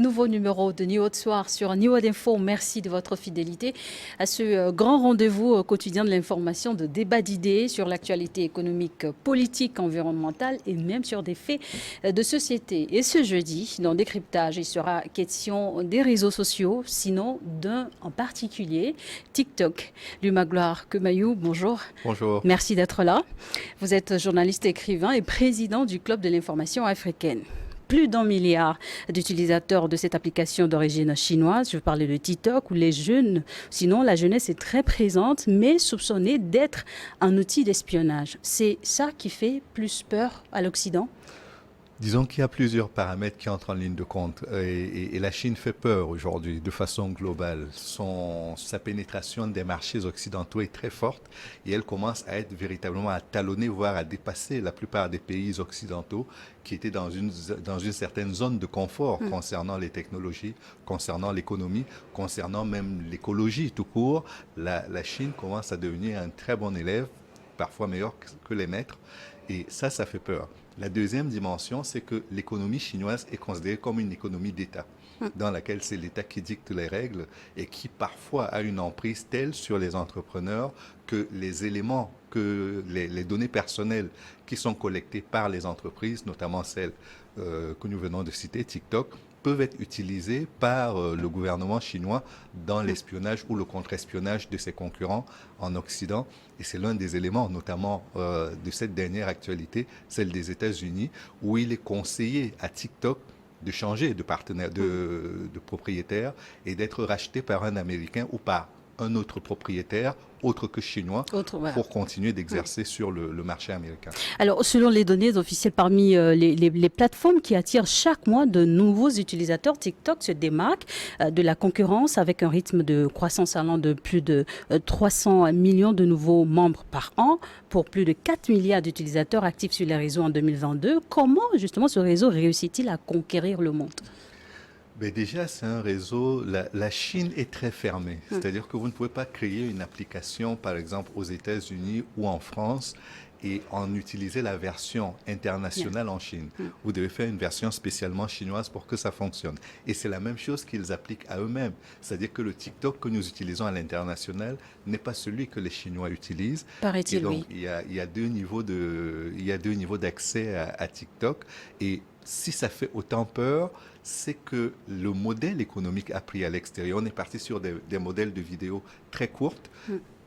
nouveau numéro de New Haute Soir sur New Haute Info. Merci de votre fidélité à ce grand rendez-vous quotidien de l'information, de débat d'idées sur l'actualité économique, politique, environnementale et même sur des faits de société. Et ce jeudi, dans Décryptage, il sera question des réseaux sociaux, sinon d'un en particulier, TikTok. Luma Gloire Kemayou, bonjour. Bonjour. Merci d'être là. Vous êtes journaliste, écrivain et président du Club de l'information africaine. Plus d'1 milliard d'utilisateurs de cette application d'origine chinoise. Je veux parler de TikTok où les jeunes, sinon la jeunesse est très présente, mais soupçonnée d'être un outil d'espionnage. C'est ça qui fait plus peur à l'Occident? Disons qu'il y a plusieurs paramètres qui entrent en ligne de compte et la Chine fait peur aujourd'hui de façon globale. Sa pénétration des marchés occidentaux est très forte et elle commence à être véritablement à talonner, voire à dépasser la plupart des pays occidentaux qui étaient dans une certaine zone de confort concernant les technologies, concernant l'économie, concernant même l'écologie tout court. La Chine commence à devenir un très bon élève, parfois meilleur que les maîtres, et ça fait peur. La deuxième dimension, c'est que l'économie chinoise est considérée comme une économie d'État, dans laquelle c'est l'État qui dicte les règles et qui parfois a une emprise telle sur les entrepreneurs que les éléments, que les données personnelles qui sont collectées par les entreprises, notamment celles que nous venons de citer, TikTok, peuvent être utilisés par le gouvernement chinois dans l'espionnage ou le contre-espionnage de ses concurrents en Occident. Et c'est l'un des éléments, notamment de cette dernière actualité, celle des États-Unis, où il est conseillé à TikTok de changer de partenaire, de propriétaire et d'être racheté par un Américain ou par un autre propriétaire autre que chinois pour continuer d'exercer sur le marché américain. Alors, selon les données officielles, parmi les plateformes qui attirent chaque mois de nouveaux utilisateurs, TikTok se démarque de la concurrence avec un rythme de croissance allant de plus de 300 millions de nouveaux membres par an pour plus de 4 milliards d'utilisateurs actifs sur les réseaux en 2022. Comment, justement, ce réseau réussit-il à conquérir le monde ? Ben déjà, c'est un réseau, la Chine est très fermée. C'est-à-dire que vous ne pouvez pas créer une application, par exemple, aux États-Unis ou en France et en utiliser la version internationale en Chine. Vous devez faire une version spécialement chinoise pour que ça fonctionne. Et c'est la même chose qu'ils appliquent à eux-mêmes. C'est-à-dire que le TikTok que nous utilisons à l'international n'est pas celui que les Chinois utilisent. Paraît-il, et donc, oui. il y a deux niveaux d'accès à TikTok. Et si ça fait autant peur, c'est que le modèle économique a pris à l'extérieur. On est parti sur des modèles de vidéos très courtes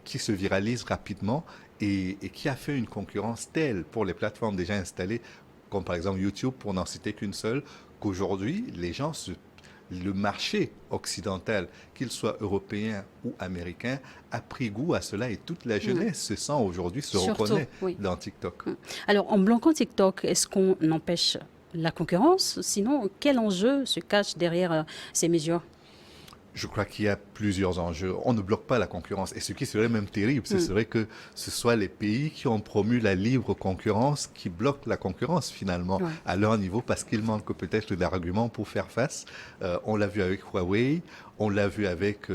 qui se viralisent rapidement et qui a fait une concurrence telle pour les plateformes déjà installées, comme par exemple YouTube, pour n'en citer qu'une seule, qu'aujourd'hui, le marché occidental, qu'il soit européen ou américain, a pris goût à cela et toute la jeunesse se sent aujourd'hui, reconnaît dans TikTok. Alors, en bloquant TikTok, est-ce qu'on empêche la concurrence? Sinon, quel enjeu se cache derrière ces mesures? Je crois qu'il y a plusieurs enjeux. On ne bloque pas la concurrence. Et ce qui serait même terrible, ce serait que ce soit les pays qui ont promu la libre concurrence qui bloquent la concurrence finalement à leur niveau parce qu'il manque peut-être d'arguments pour faire face. On l'a vu avec Huawei, on l'a vu avec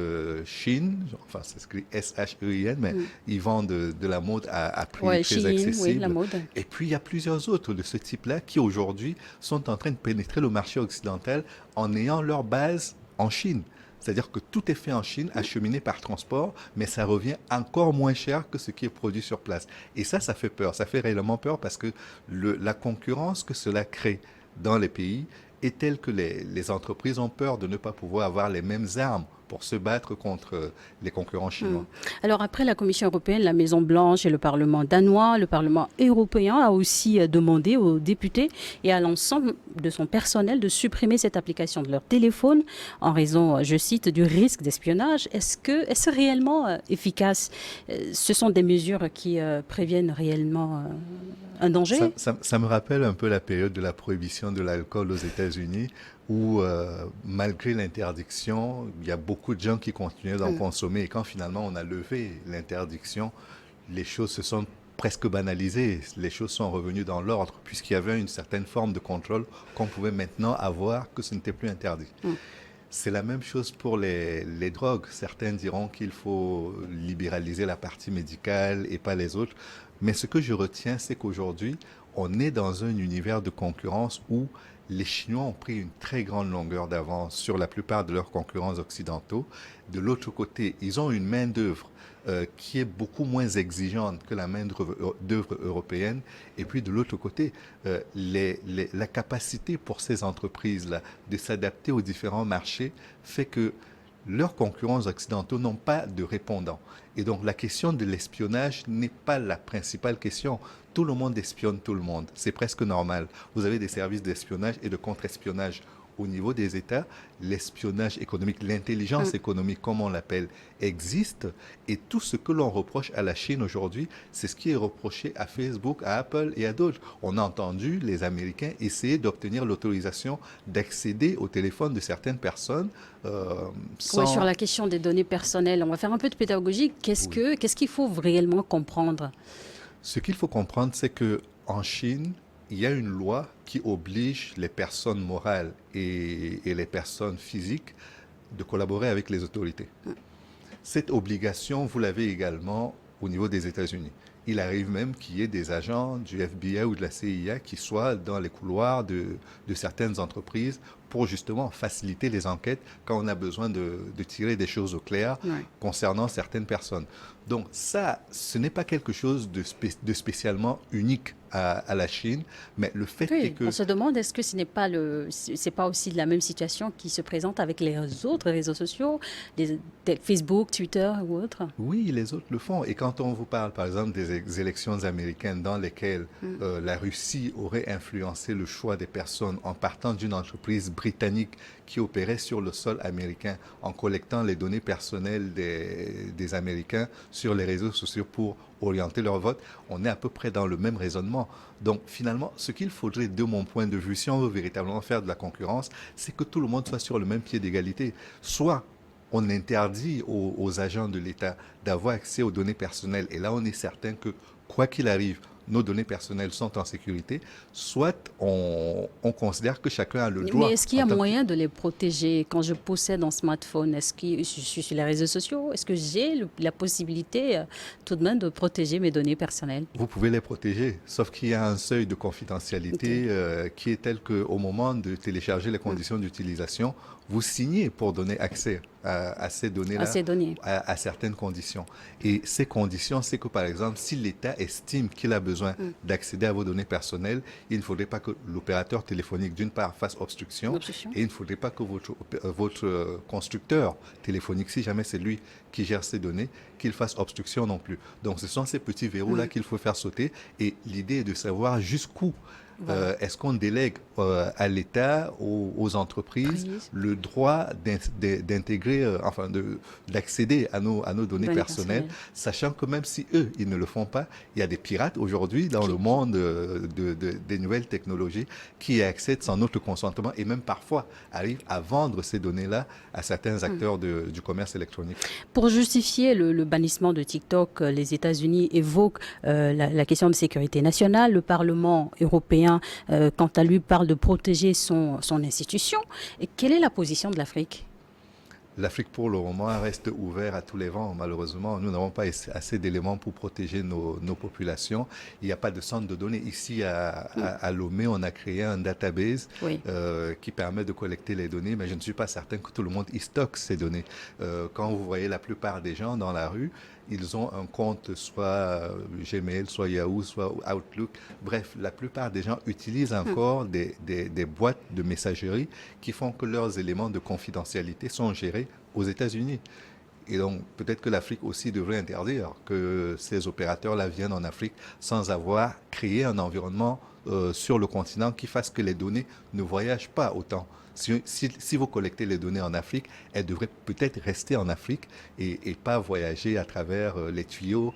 Chine, enfin c'est écrit S-H-E-I-N, mais ils vendent de la mode à prix très accessible. Oui, la mode. Et puis il y a plusieurs autres de ce type-là qui aujourd'hui sont en train de pénétrer le marché occidental en ayant leur base en Chine. C'est-à-dire que tout est fait en Chine, acheminé par transport, mais ça revient encore moins cher que ce qui est produit sur place. Et ça fait peur. Ça fait réellement peur parce que la concurrence que cela crée dans les pays est telle que les entreprises ont peur de ne pas pouvoir avoir les mêmes armes pour se battre contre les concurrents chinois. Alors après la Commission européenne, la Maison-Blanche et le Parlement danois, le Parlement européen a aussi demandé aux députés et à l'ensemble de son personnel de supprimer cette application de leur téléphone en raison, je cite, du risque d'espionnage. Est-ce réellement efficace? Ce sont des mesures qui préviennent réellement un danger? Ça me rappelle un peu la période de la prohibition de l'alcool aux États-Unis où, malgré l'interdiction, il y a beaucoup de gens qui continuaient d'en consommer. Et quand finalement on a levé l'interdiction, les choses se sont presque banalisées. Les choses sont revenues dans l'ordre, puisqu'il y avait une certaine forme de contrôle qu'on pouvait maintenant avoir, que ce n'était plus interdit. C'est la même chose pour les drogues. Certains diront qu'il faut libéraliser la partie médicale et pas les autres. Mais ce que je retiens, c'est qu'aujourd'hui, on est dans un univers de concurrence où les Chinois ont pris une très grande longueur d'avance sur la plupart de leurs concurrents occidentaux. De l'autre côté, ils ont une main-d'œuvre qui est beaucoup moins exigeante que la main-d'œuvre européenne. Et puis de l'autre côté, la capacité pour ces entreprises-là de s'adapter aux différents marchés fait que leurs concurrents occidentaux n'ont pas de répondants. Et donc la question de l'espionnage n'est pas la principale question. Tout le monde espionne tout le monde. C'est presque normal. Vous avez des services d'espionnage et de contre-espionnage au niveau des États. L'espionnage économique, l'intelligence économique, comme on l'appelle, existe. Et tout ce que l'on reproche à la Chine aujourd'hui, c'est ce qui est reproché à Facebook, à Apple et à d'autres. On a entendu les Américains essayer d'obtenir l'autorisation d'accéder au téléphone de certaines personnes sans... Oui, sur la question des données personnelles, on va faire un peu de pédagogie. Qu'est-ce qu'il faut réellement comprendre? Ce qu'il faut comprendre, c'est que en Chine, il y a une loi qui oblige les personnes morales et les personnes physiques de collaborer avec les autorités. Cette obligation, vous l'avez également au niveau des États-Unis. Il arrive même qu'il y ait des agents du FBI ou de la CIA qui soient dans les couloirs de certaines entreprises pour justement faciliter les enquêtes quand on a besoin de tirer des choses au clair concernant certaines personnes. Donc ça, ce n'est pas quelque chose de spécialement unique à la Chine, mais le fait est que... On se demande, est-ce que ce n'est pas c'est pas aussi la même situation qui se présente avec les autres réseaux sociaux, Facebook, Twitter ou autres? Oui, les autres le font. Et quand on vous parle, par exemple, des élections américaines dans lesquelles la Russie aurait influencé le choix des personnes en partant d'une entreprise britannique qui opérait sur le sol américain en collectant les données personnelles des Américains sur les réseaux sociaux pour orienter leur vote, on est à peu près dans le même raisonnement. Donc finalement, ce qu'il faudrait, de mon point de vue, si on veut véritablement faire de la concurrence, c'est que tout le monde soit sur le même pied d'égalité. Soit on interdit aux agents de l'État d'avoir accès aux données personnelles, et là on est certain que, quoi qu'il arrive, nos données personnelles sont en sécurité, soit on considère que chacun a le droit... Mais est-ce qu'il y a moyen de les protéger? Quand je possède un smartphone, est-ce que je suis sur les réseaux sociaux, est-ce que j'ai la possibilité tout de même de protéger mes données personnelles? Vous pouvez les protéger, sauf qu'il y a un seuil de confidentialité qui est tel qu'au moment de télécharger les conditions d'utilisation, vous signez pour donner accès à ces données-là, à certaines conditions. Et ces conditions, c'est que par exemple, si l'État estime qu'il a besoin d'accéder à vos données personnelles, il ne faudrait pas que l'opérateur téléphonique, d'une part, fasse obstruction, et il ne faudrait pas que votre constructeur téléphonique, si jamais c'est lui qui gère ces données, qu'il fasse obstruction non plus. Donc ce sont ces petits verrous-là qu'il faut faire sauter, et l'idée est de savoir jusqu'où est-ce qu'on délègue à l'État, aux entreprises, le droit d'intégrer, d'accéder à nos données personnelles, sachant que même si eux, ils ne le font pas, il y a des pirates aujourd'hui dans le monde des nouvelles technologies qui accèdent sans notre consentement et même parfois arrivent à vendre ces données-là à certains acteurs du commerce électronique. Pour justifier le bannissement de TikTok, les États-Unis évoquent la question de sécurité nationale. Le Parlement européen, quant à lui, parle de protéger son institution. Et quelle est la position de l'Afrique? L'Afrique, pour le moment, reste ouverte à tous les vents. Malheureusement, nous n'avons pas assez d'éléments pour protéger nos populations. Il n'y a pas de centre de données. Ici, à Lomé, on a créé un database qui permet de collecter les données, mais je ne suis pas certain que tout le monde y stocke ces données. Quand vous voyez la plupart des gens dans la rue, ils ont un compte soit Gmail, soit Yahoo, soit Outlook. Bref, la plupart des gens utilisent encore des boîtes de messagerie qui font que leurs éléments de confidentialité sont gérés aux États-Unis. Et donc, peut-être que l'Afrique aussi devrait interdire que ces opérateurs-là viennent en Afrique sans avoir créé un environnement sur le continent qui fasse que les données ne voyagent pas autant. Si vous collectez les données en Afrique, elles devraient peut-être rester en Afrique et pas voyager à travers les tuyaux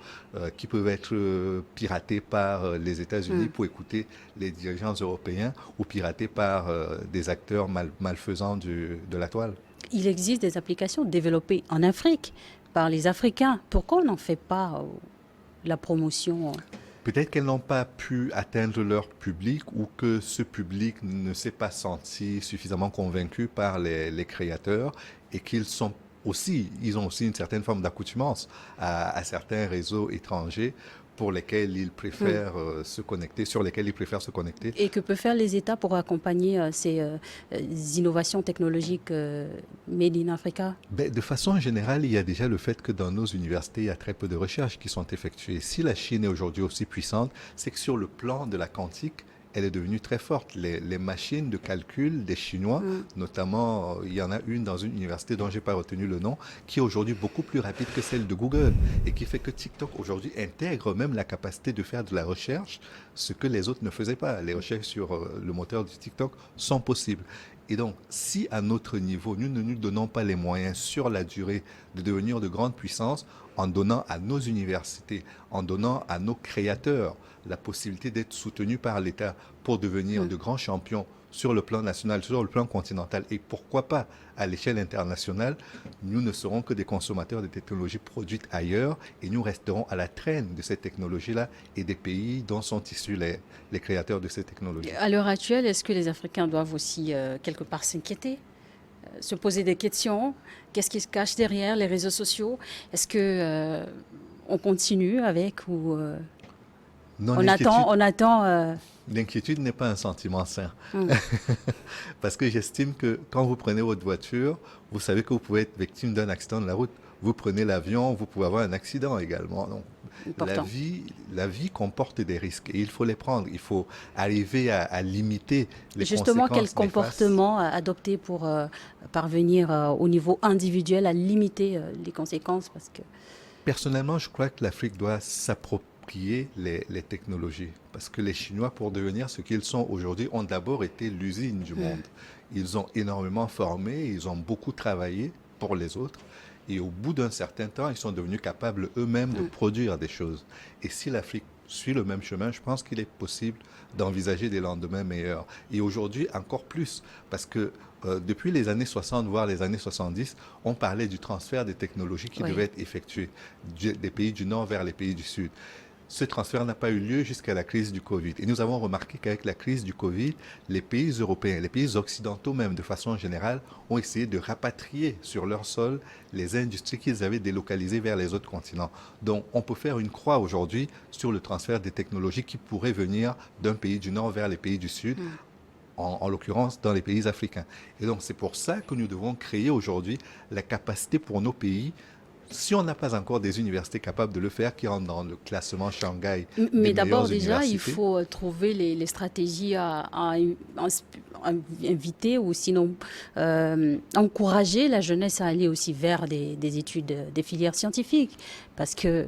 qui peuvent être piratés par les États-Unis pour écouter les dirigeants européens ou piratés par des acteurs malfaisants de la toile. Il existe des applications développées en Afrique par les Africains. Pourquoi on n'en fait pas la promotion? Peut-être qu'elles n'ont pas pu atteindre leur public ou que ce public ne s'est pas senti suffisamment convaincu par les créateurs et qu'ils sont aussi, ils ont aussi une certaine forme d'accoutumance à certains réseaux étrangers pour lesquels ils préfèrent se connecter, sur lesquels ils préfèrent se connecter. Et que peuvent faire les États pour accompagner ces innovations technologiques made in Africa? Ben, de façon générale, il y a déjà le fait que dans nos universités, il y a très peu de recherches qui sont effectuées. Si la Chine est aujourd'hui aussi puissante, c'est que sur le plan de la quantique, elle est devenue très forte. Les machines de calcul des Chinois, notamment, il y en a une dans une université dont je n'ai pas retenu le nom, qui est aujourd'hui beaucoup plus rapide que celle de Google et qui fait que TikTok aujourd'hui intègre même la capacité de faire de la recherche, ce que les autres ne faisaient pas. Les recherches sur le moteur du TikTok sont possibles. Et donc, si à notre niveau, nous ne nous donnons pas les moyens sur la durée de devenir de grandes puissances, en donnant à nos universités, en donnant à nos créateurs la possibilité d'être soutenus par l'État pour devenir de grands champions sur le plan national, sur le plan continental et pourquoi pas à l'échelle internationale, nous ne serons que des consommateurs de technologies produites ailleurs et nous resterons à la traîne de ces technologies-là et des pays dont sont issus les créateurs de ces technologies. À l'heure actuelle, est-ce que les Africains doivent aussi quelque part s'inquiéter, se poser des questions? Qu'est-ce qui se cache derrière les réseaux sociaux? Est-ce que on continue avec ou Non, on attend l'inquiétude n'est pas un sentiment sain. Parce que j'estime que quand vous prenez votre voiture, vous savez que vous pouvez être victime d'un accident de la route. Vous prenez l'avion, vous pouvez avoir un accident également. Donc, la vie comporte des risques et il faut les prendre. Il faut arriver à limiter les justement conséquences quel comportement adopter pour parvenir au niveau individuel à limiter les conséquences parce que... Personnellement, je crois que l'Afrique doit s'approprier les technologies. Parce que les Chinois, pour devenir ce qu'ils sont aujourd'hui, ont d'abord été l'usine du monde. Ils ont énormément formé, ils ont beaucoup travaillé pour les autres. Et au bout d'un certain temps, ils sont devenus capables eux-mêmes de produire des choses. Et si l'Afrique suit le même chemin, je pense qu'il est possible d'envisager des lendemains meilleurs. Et aujourd'hui, encore plus, parce que depuis les années 60, voire les années 70, on parlait du transfert des technologies qui devaient être effectuées des pays du Nord vers les pays du Sud. Ce transfert n'a pas eu lieu jusqu'à la crise du Covid. Et nous avons remarqué qu'avec la crise du Covid, les pays européens, les pays occidentaux même de façon générale, ont essayé de rapatrier sur leur sol les industries qu'ils avaient délocalisées vers les autres continents. Donc on peut faire une croix aujourd'hui sur le transfert des technologies qui pourraient venir d'un pays du Nord vers les pays du Sud. En l'occurrence dans les pays africains. Et donc c'est pour ça que nous devons créer aujourd'hui la capacité pour nos pays, si on n'a pas encore des universités capables de le faire, qui rentrent dans le classement Shanghai. Mais d'abord, déjà, il faut trouver les stratégies à inviter ou sinon encourager la jeunesse à aller aussi vers des études, des filières scientifiques. Parce que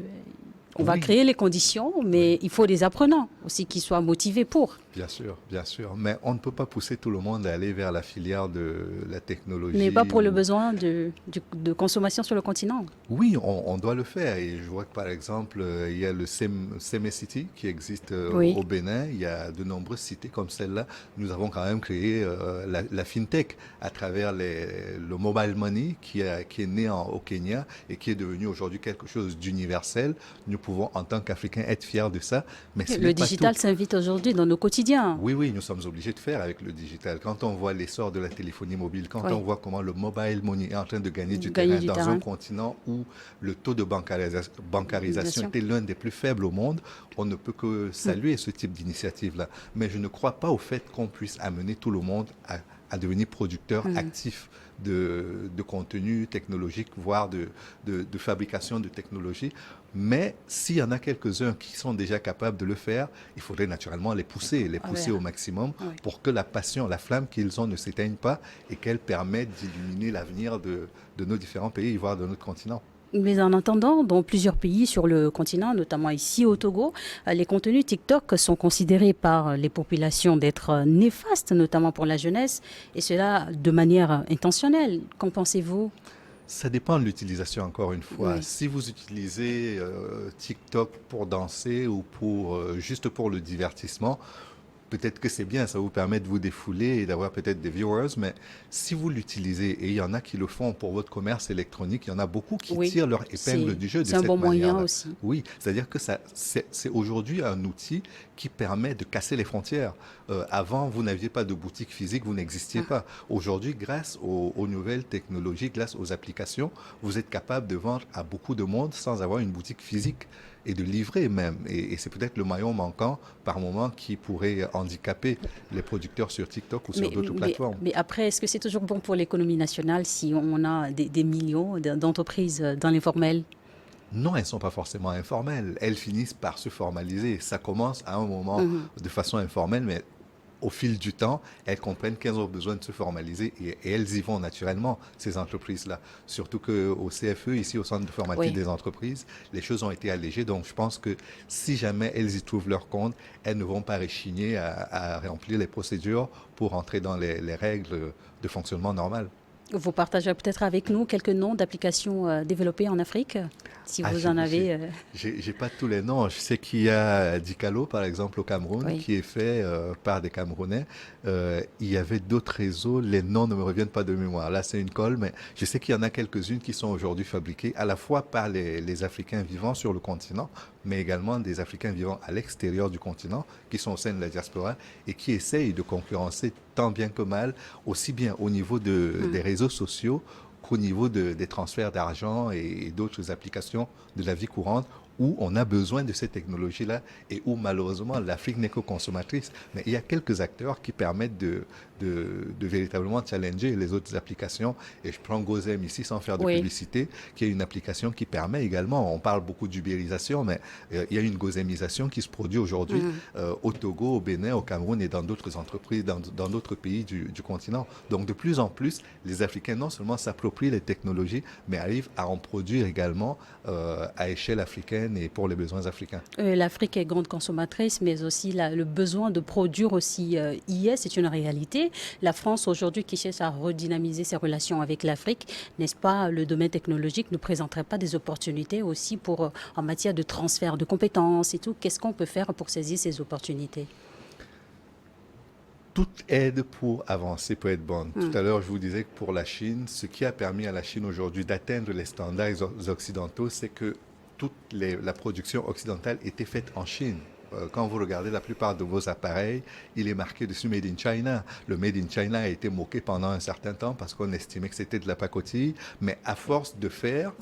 on va créer les conditions, mais il faut des apprenants aussi qui soient motivés pour. Bien sûr, bien sûr. Mais on ne peut pas pousser tout le monde à aller vers la filière de la technologie. Mais pas pour le besoin de consommation sur le continent. Oui, on doit le faire. Et je vois que par exemple, il y a le City qui existe au Bénin. Il y a de nombreuses cités comme celle-là. Nous avons quand même créé la FinTech à travers le mobile money qui est né au Kenya et qui est devenu aujourd'hui quelque chose d'universel. Nous pouvons, en tant qu'Africains, être fiers de ça. Mais le digital s'invite aujourd'hui dans nos quotidiens. Oui, nous sommes obligés de faire avec le digital. Quand on voit l'essor de la téléphonie mobile, quand on voit comment le mobile money est en train de gagner du terrain dans un continent où le taux de bancarisation était l'un des plus faibles au monde, on ne peut que saluer ce type d'initiative-là. Mais je ne crois pas au fait qu'on puisse amener tout le monde à devenir producteur actif de contenu technologique, voire de fabrication de technologies. Mais s'il y en a quelques-uns qui sont déjà capables de le faire, il faudrait naturellement les pousser au maximum pour que la passion, la flamme qu'ils ont ne s'éteigne pas et qu'elle permette d'illuminer l'avenir de nos différents pays, voire de notre continent. Mais en attendant, dans plusieurs pays sur le continent, notamment ici au Togo, les contenus TikTok sont considérés par les populations d'être néfastes, notamment pour la jeunesse, et cela de manière intentionnelle. Qu'en pensez-vous ? Ça dépend de l'utilisation, encore une fois. Si vous utilisez TikTok pour danser ou juste pour le divertissement, peut-être que c'est bien, ça vous permet de vous défouler et d'avoir peut-être des viewers, mais si vous l'utilisez, et il y en a qui le font pour votre commerce électronique, il y en a beaucoup qui Oui, tirent leur épingle du jeu de c'est un bon cette moyen manière-là. aussi. Oui, c'est-à-dire que c'est aujourd'hui un outil qui permet de casser les frontières. Avant, vous n'aviez pas de boutique physique, vous n'existiez pas. Aujourd'hui, grâce aux nouvelles technologies, grâce aux applications, vous êtes capable de vendre à beaucoup de monde sans avoir une boutique physique et de livrer même. Et c'est peut-être le maillon manquant par moment qui pourrait handicaper les producteurs sur TikTok ou sur d'autres plateformes. Mais après, est-ce que c'est toujours bon pour l'économie nationale si on a des millions d'entreprises dans l'informel? Non, elles ne sont pas forcément informelles. Elles finissent par se formaliser. Ça commence à un moment de façon informelle, mais au fil du temps, elles comprennent qu'elles ont besoin de se formaliser et elles y vont naturellement, ces entreprises-là. Surtout qu'au CFE, ici au Centre de formalité des entreprises, les choses ont été allégées. Donc, je pense que si jamais elles y trouvent leur compte, elles ne vont pas réchigner à remplir les procédures pour entrer dans les règles de fonctionnement normal. Vous partagez peut-être avec nous quelques noms d'applications développées en Afrique, si vous en avez. J'ai pas tous les noms. Je sais qu'il y a Dicalo, par exemple, au Cameroun, qui est fait par des Camerounais. Il y avait d'autres réseaux. Les noms ne me reviennent pas de mémoire. Là, c'est une colle, mais je sais qu'il y en a quelques-unes qui sont aujourd'hui fabriquées à la fois par les Africains vivant sur le continent, mais également des Africains vivant à l'extérieur du continent, qui sont au sein de la diaspora et qui essayent de concurrencer tant bien que mal, aussi bien au niveau des réseaux sociaux qu'au niveau des transferts d'argent et d'autres applications de la vie courante où on a besoin de ces technologies-là et où malheureusement l'Afrique n'est que consommatrice. Mais il y a quelques acteurs qui permettent de véritablement challenger les autres applications. Et je prends Gozem ici sans faire de publicité, qui est une application qui permet également, on parle beaucoup d'ubérisation, mais il y a une gozemisation qui se produit aujourd'hui au Togo, au Bénin, au Cameroun et dans d'autres entreprises, dans d'autres pays du continent. Donc de plus en plus, les Africains non seulement s'approprient les technologies, mais arrivent à en produire également à échelle africaine et pour les besoins africains. L'Afrique est grande consommatrice, mais aussi le besoin de produire aussi y est, c'est une réalité. La France aujourd'hui qui cherche à redynamiser ses relations avec l'Afrique, n'est-ce pas, le domaine technologique ne présenterait pas des opportunités aussi pour, en matière de transfert de compétences et tout? Qu'est-ce qu'on peut faire pour saisir ces opportunités? Toute aide pour avancer peut être bonne. Tout à l'heure, je vous disais que pour la Chine, ce qui a permis à la Chine aujourd'hui d'atteindre les standards occidentaux, c'est que toute la production occidentale était faite en Chine. Quand vous regardez la plupart de vos appareils, il est marqué dessus Made in China. Le Made in China a été moqué pendant un certain temps parce qu'on estimait que c'était de la pacotille. Mais à force de faire,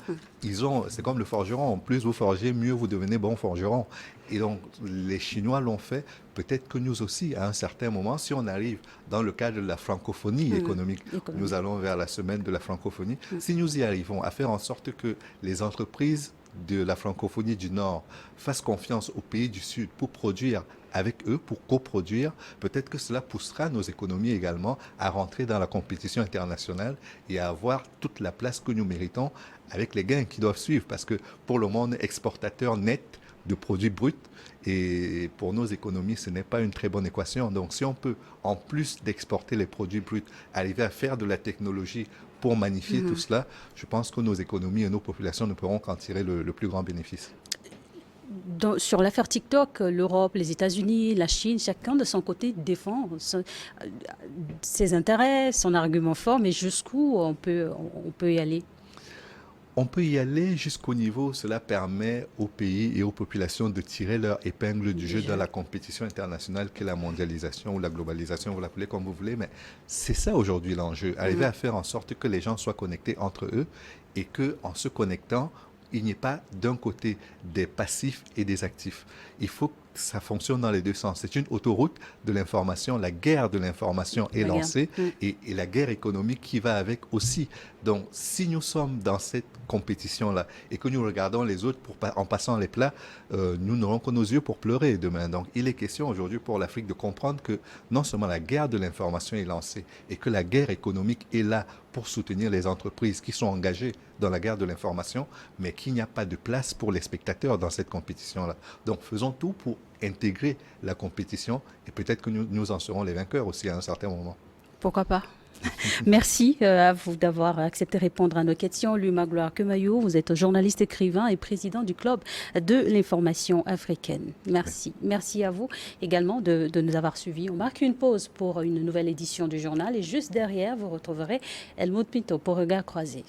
c'est comme le forgeron. Plus vous forgez, mieux vous devenez bon forgeron. Et donc, les Chinois l'ont fait. Peut-être que nous aussi, à un certain moment, si on arrive dans le cadre de la francophonie économique, nous allons vers la semaine de la francophonie, si nous y arrivons à faire en sorte que les entreprises de la francophonie du Nord fassent confiance aux pays du Sud pour produire avec eux, pour coproduire, peut-être que cela poussera nos économies également à rentrer dans la compétition internationale et à avoir toute la place que nous méritons avec les gains qui doivent suivre. Parce que pour le monde exportateur net de produits bruts, et pour nos économies, ce n'est pas une très bonne équation. Donc si on peut, en plus d'exporter les produits bruts, arriver à faire de la technologie pour magnifier tout cela, je pense que nos économies et nos populations ne pourront qu'en tirer le plus grand bénéfice. Sur l'affaire TikTok, l'Europe, les États-Unis, la Chine, chacun de son côté défend ses intérêts, son argument fort, mais jusqu'où on peut y aller? On peut y aller jusqu'au niveau où cela permet aux pays et aux populations de tirer leur épingle du jeu dans la compétition internationale qu'est la mondialisation ou la globalisation, vous l'appelez comme vous voulez, mais c'est ça aujourd'hui l'enjeu. Arriver à faire en sorte que les gens soient connectés entre eux et qu'en se connectant, il n'y ait pas d'un côté des passifs et des actifs. Il faut que ça fonctionne dans les deux sens. C'est une autoroute de l'information. La guerre de l'information est lancée et la guerre économique qui va avec aussi. Donc, si nous sommes dans cette compétition-là et que nous regardons les autres en passant les plats, nous n'aurons que nos yeux pour pleurer demain. Donc, il est question aujourd'hui pour l'Afrique de comprendre que non seulement la guerre de l'information est lancée et que la guerre économique est là pour soutenir les entreprises qui sont engagées dans la guerre de l'information, mais qu'il n'y a pas de place pour les spectateurs dans cette compétition-là. Donc, faisons tout pour intégrer la compétition et peut-être que nous en serons les vainqueurs aussi à un certain moment. Pourquoi pas? Merci à vous d'avoir accepté de répondre à nos questions. Luma Gloire Kemayou, vous êtes journaliste, écrivain et président du Club de l'information africaine. Merci. Merci à vous également de nous avoir suivis. On marque une pause pour une nouvelle édition du journal et juste derrière, vous retrouverez Helmut Pinto pour Regard croisé.